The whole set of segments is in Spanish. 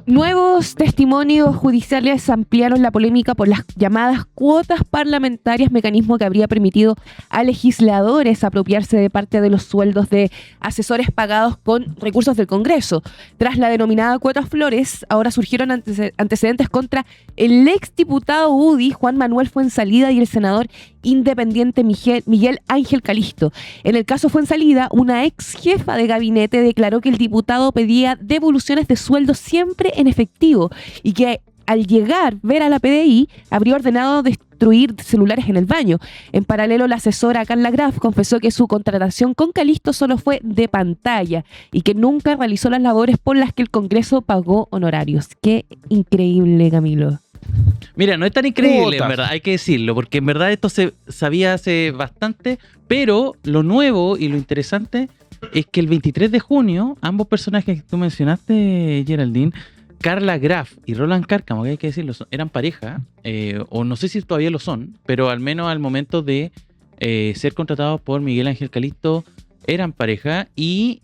Nuevos testimonios judiciales ampliaron la polémica por las llamadas cuotas parlamentarias, mecanismo que habría permitido a legisladores apropiarse de parte de los sueldos de asesores pagados con recursos del Congreso. Tras la denominada cuota Flores, ahora surgieron antecedentes contra el exdiputado UDI Juan Manuel Fuenzalida y el senador independiente Miguel Ángel Calisto. En el caso Fuenzalida, una ex jefa de gabinete declaró que el diputado pedía devoluciones de sueldo siempre en efectivo y que al ver a la PDI habría ordenado destruir celulares en el baño. En paralelo, la asesora Carla Graf confesó que su contratación con Calisto solo fue de pantalla y que nunca realizó las labores por las que el Congreso pagó honorarios. Qué increíble, Camilo. Mira, no es tan increíble, en verdad, hay que decirlo, porque en verdad esto se sabía hace bastante, pero lo nuevo y lo interesante es que el 23 de junio, ambos personajes que tú mencionaste, Geraldine, Carla Graf y Roland Cárcamo, que hay que decirlo, eran pareja, o no sé si todavía lo son, pero al menos al momento de ser contratados por Miguel Ángel Calisto, eran pareja, y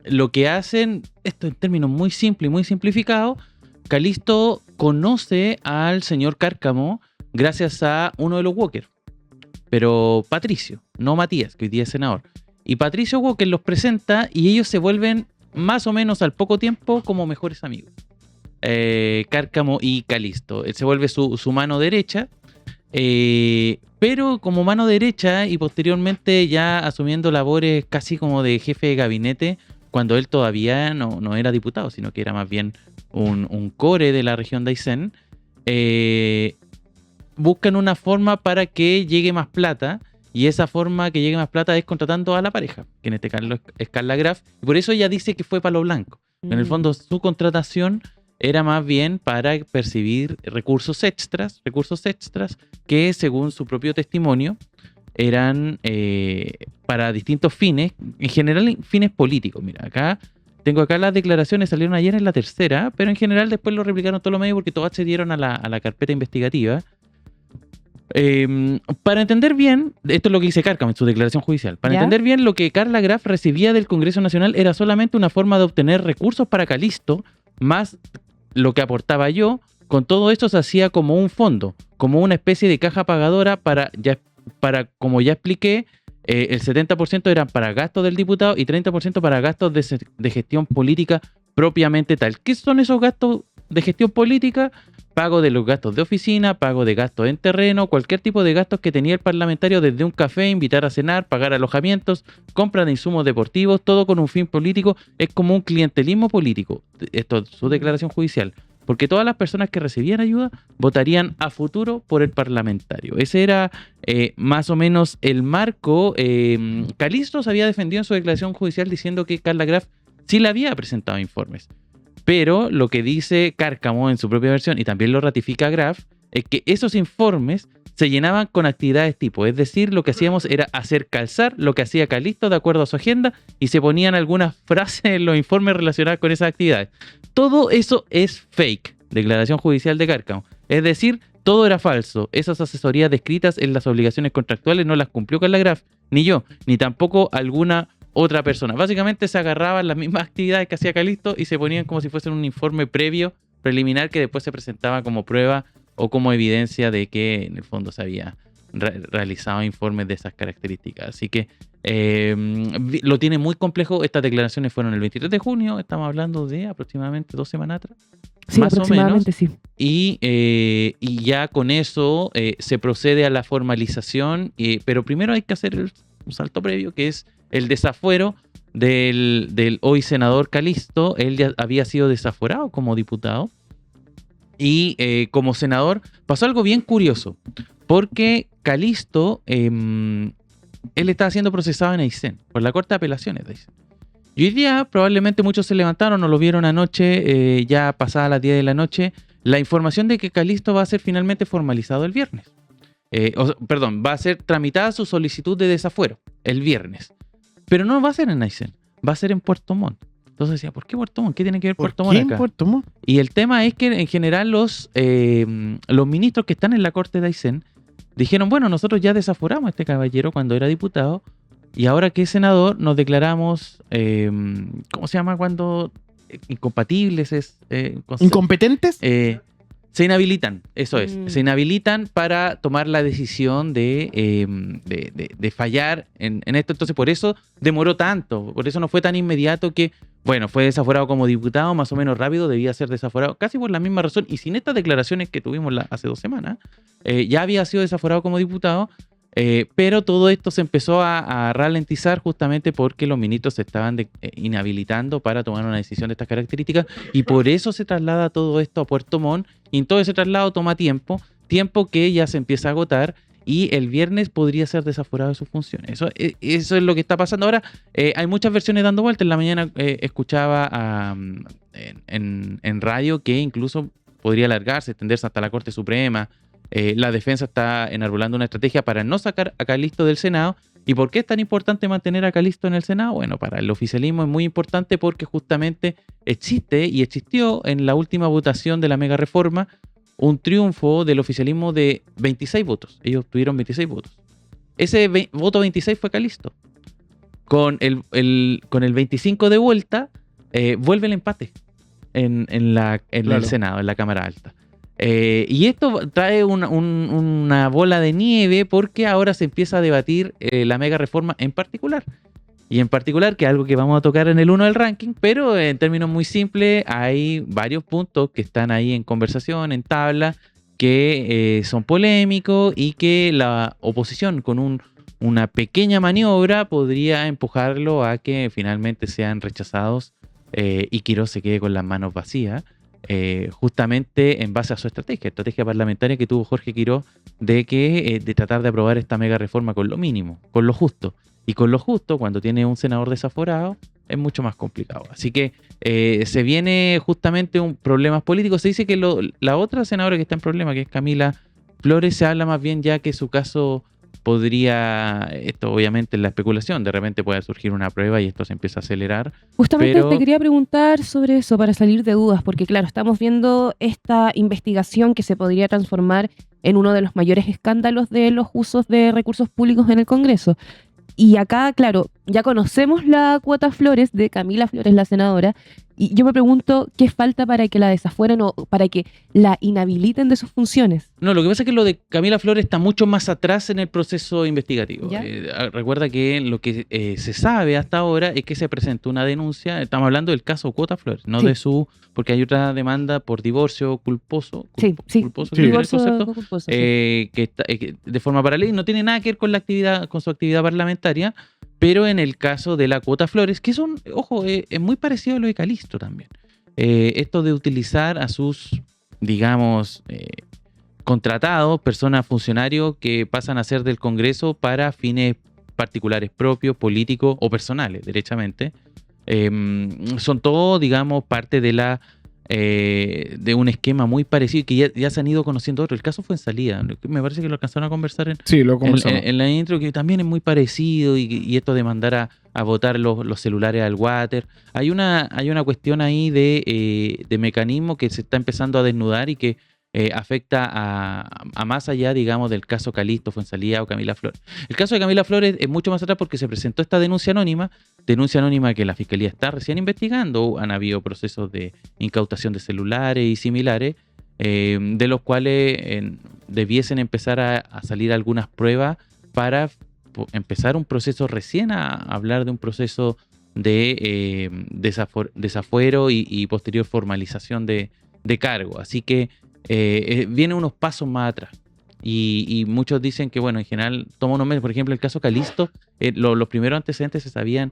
lo que hacen, esto en términos muy simples y muy simplificados, Calisto conoce al señor Cárcamo gracias a uno de los Walker, pero Patricio, no Matías, que hoy día es senador. Y Patricio Walker los presenta y ellos se vuelven más o menos al poco tiempo como mejores amigos. Cárcamo y Calisto. Él se vuelve su mano derecha, pero como mano derecha y posteriormente ya asumiendo labores casi como de jefe de gabinete, cuando él todavía no era diputado, sino que era más bien un core de la región de Aysén. Buscan una forma para que llegue más plata, y esa forma que llegue más plata es contratando a la pareja, que en este caso es Carla Graf, y por eso ella dice que fue palo blanco. En el fondo su contratación era más bien para percibir recursos extras que según su propio testimonio eran para distintos fines, en general fines políticos. Mira, tengo acá las declaraciones, salieron ayer en La Tercera, pero en general después lo replicaron todos los medios porque todos accedieron a la carpeta investigativa. Para entender bien, esto es lo que dice Cárcamo en su declaración judicial, para entender bien, lo que Carla Graf recibía del Congreso Nacional era solamente una forma de obtener recursos para Calisto, más lo que aportaba yo. Con todo esto se hacía como un fondo, como una especie de caja pagadora para como ya expliqué, el 70% eran para gastos del diputado y 30% para gastos de gestión política propiamente tal. ¿Qué son esos gastos de gestión política? Pago de los gastos de oficina, pago de gastos en terreno, cualquier tipo de gastos que tenía el parlamentario, desde un café, invitar a cenar, pagar alojamientos, compra de insumos deportivos, todo con un fin político. Es como un clientelismo político. Esto es su declaración judicial. Porque todas las personas que recibían ayuda votarían a futuro por el parlamentario. Ese era más o menos el marco. Calisto se había defendido en su declaración judicial diciendo que Carla Graf sí le había presentado informes. Pero lo que dice Cárcamo en su propia versión, y también lo ratifica Graf, es que esos informes se llenaban con actividades tipo, es decir, lo que hacíamos era hacer calzar lo que hacía Calisto de acuerdo a su agenda, y se ponían algunas frases en los informes relacionadas con esas actividades. Todo eso es fake, declaración judicial de Cárcamo. Es decir, todo era falso. Esas asesorías descritas en las obligaciones contractuales no las cumplió Carla Graf, ni yo, ni tampoco alguna otra persona. Básicamente se agarraban las mismas actividades que hacía Calisto y se ponían como si fuesen un informe preliminar que después se presentaba como prueba o como evidencia de que en el fondo se había realizado informes de esas características. Así que lo tiene muy complejo. Estas declaraciones fueron el 23 de junio, estamos hablando de aproximadamente 2 semanas atrás. Sí, más aproximadamente, o menos. Sí. Y ya con eso se procede a la formalización, pero primero hay que hacer un salto previo, que es el desafuero del hoy senador Calisto. Él ya había sido desaforado como diputado, y como senador pasó algo bien curioso, porque Calisto, él estaba siendo procesado en Aysén, por la Corte de Apelaciones de Aysén. Y hoy día probablemente muchos se levantaron o lo vieron anoche, ya pasada las 10 de la noche, la información de que Calisto va a ser finalmente formalizado el viernes. Va a ser tramitada su solicitud de desafuero el viernes. Pero no va a ser en Aysén, va a ser en Puerto Montt. Entonces decía, ¿por qué Puerto Montt? ¿Qué tiene que ver Puerto Montt acá? Puerto Montt? Y el tema es que en general los ministros que están en la Corte de Aysén dijeron, bueno, nosotros ya desaforamos a este caballero cuando era diputado, y ahora que es senador nos declaramos, ¿cómo se llama cuando incompatibles es concepto. ¿Incompetentes? Se inhabilitan, eso es. Se inhabilitan para tomar la decisión de fallar en esto. Entonces, por eso demoró tanto. Por eso no fue tan inmediato que, bueno, fue desaforado como diputado, más o menos rápido, debía ser desaforado, casi por la misma razón. Y sin estas declaraciones que tuvimos hace 2 semanas, ya había sido desaforado como diputado. Pero todo esto se empezó a ralentizar justamente porque los ministros se estaban inhabilitando para tomar una decisión de estas características, y por eso se traslada todo esto a Puerto Montt, y en todo ese traslado toma tiempo que ya se empieza a agotar, y el viernes podría ser desaforado de sus funciones. Eso es lo que está pasando ahora. Hay muchas versiones dando vueltas. En la mañana escuchaba en radio que incluso podría alargarse, extenderse hasta la Corte Suprema. La defensa está enarbolando una estrategia para no sacar a Calisto del Senado. ¿Y por qué es tan importante mantener a Calisto en el Senado? Bueno, para el oficialismo es muy importante porque justamente existe y existió en la última votación de la mega reforma un triunfo del oficialismo de 26 votos. Ellos tuvieron 26 votos. Ese voto 26 fue Calisto. Con el 25 de vuelta, vuelve el empate en el Senado, en la Cámara Alta. Y esto trae una bola de nieve porque ahora se empieza a debatir la mega reforma en particular. Y en particular, que es algo que vamos a tocar en el 1 del ranking, pero en términos muy simples, hay varios puntos que están ahí en conversación, en tabla, que son polémicos y que la oposición con una pequeña maniobra podría empujarlo a que finalmente sean rechazados y Quirós se quede con las manos vacías. Justamente en base a su estrategia parlamentaria que tuvo Jorge Quirós de tratar de aprobar esta mega reforma con lo mínimo, con lo justo. Y con lo justo, cuando tiene un senador desaforado, es mucho más complicado. Así que se viene justamente un problemas políticos. Se dice que la otra senadora que está en problema, que es Camila Flores, se habla más bien ya que su caso podría, esto obviamente es la especulación, de repente puede surgir una prueba y esto se empieza a acelerar. Justamente te quería preguntar sobre eso para salir de dudas, porque claro, estamos viendo esta investigación que se podría transformar en uno de los mayores escándalos de los usos de recursos públicos en el Congreso. Y acá, claro, ya conocemos la cuota Flores de Camila Flores, la senadora, y yo me pregunto qué falta para que la desafueren o para que la inhabiliten de sus funciones. No, lo que pasa es que lo de Camila Flores está mucho más atrás en el proceso investigativo. Recuerda que lo que se sabe hasta ahora es que se presentó una denuncia, estamos hablando del caso Cuota Flores, no de porque hay otra demanda por divorcio culposo. Culposo, divorcio culposo, que está, de forma paralela y no tiene nada que ver con la actividad, con su actividad parlamentaria. Pero en el caso de la cuota Flores, que es muy parecido a lo de Calisto también. Esto de utilizar a sus, digamos, contratados, personas, funcionarios que pasan a ser del Congreso para fines particulares propios, políticos o personales, derechamente. Son todos, digamos, parte de un esquema muy parecido que ya se han ido conociendo otros. El caso fue en Salida, me parece que lo alcanzaron a conversar en la intro, que también es muy parecido y esto de mandar a botar los celulares al water. Hay una cuestión ahí de mecanismo que se está empezando a desnudar y que afecta a más allá, digamos, del caso Calisto, Fuenzalía o Camila Flores. El caso de Camila Flores es mucho más atrás porque se presentó esta denuncia anónima que la Fiscalía está recién investigando. Han habido procesos de incautación de celulares y similares, de los cuales debiesen empezar a salir algunas pruebas para empezar un proceso recién a hablar de un proceso de desafuero y posterior formalización de cargo. Así que viene unos pasos más atrás. Y muchos dicen que, bueno, en general toma unos meses. Por ejemplo, el caso Calisto, los primeros antecedentes se sabían,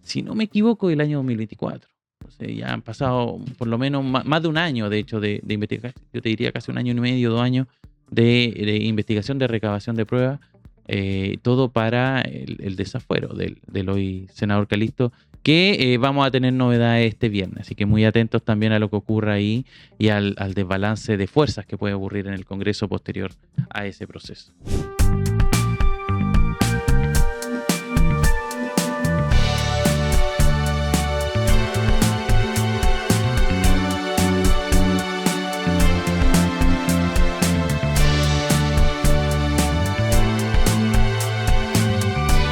si no me equivoco, del año 2024. O sea, ya han pasado por lo menos más de un año, de hecho, de investigación. Yo te diría casi 1 año y medio, 2 años de investigación, de recabación de pruebas. Todo para el desafuero del hoy senador Calisto, que vamos a tener novedades este viernes, así que muy atentos también a lo que ocurra ahí y al desbalance de fuerzas que puede ocurrir en el Congreso posterior a ese proceso.